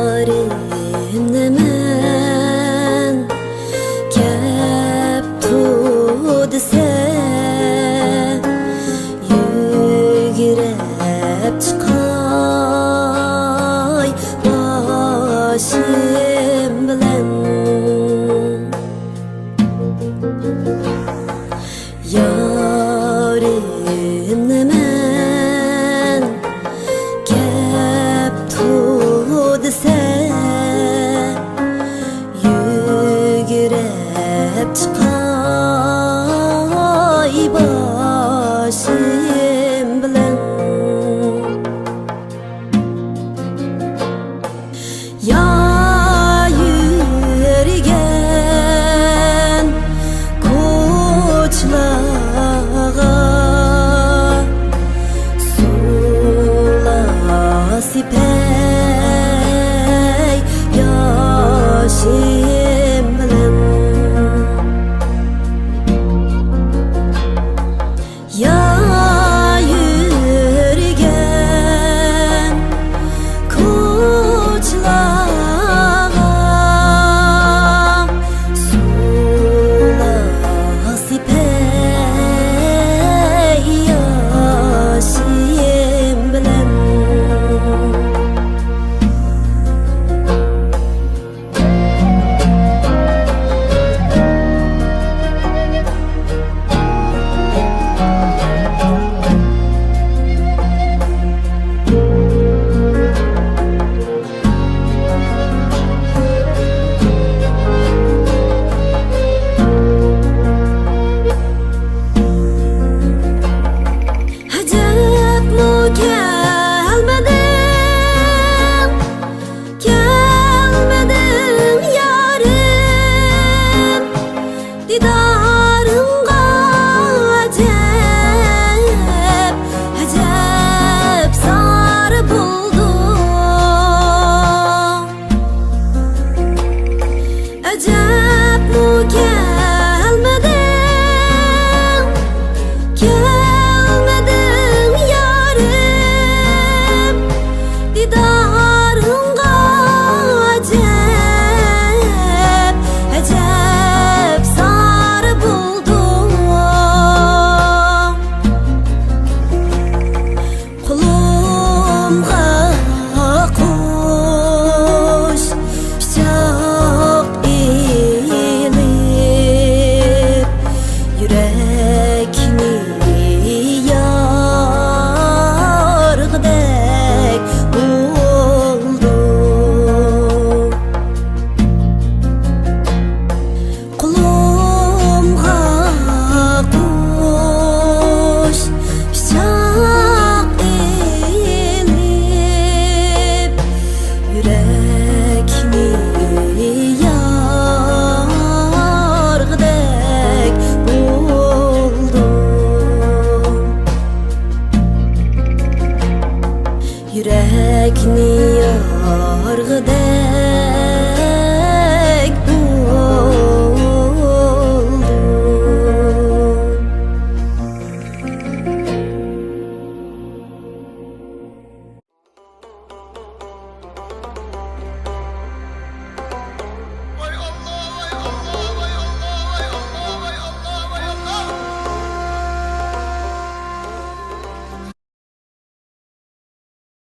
Yarimne men keptu dese yugurep çıkay başım bilen yarimne men keptu dese yugurep çıkay başım bilen ya yürgen koçlağa sula sipey yaşım bilen ya yürgen koçlağa sula sipey yaşım bilen didarınga acep, acep sarı buldum. Acep mu gelmedin, gelmedin yarim, didarınga acep, acep sarı buldum. Kulumga kuş pichak ilip yürekni yargıdek buldum. Kulumga kuş pichak ilip yürekni yargıdek buldum. Yürekni yargıdek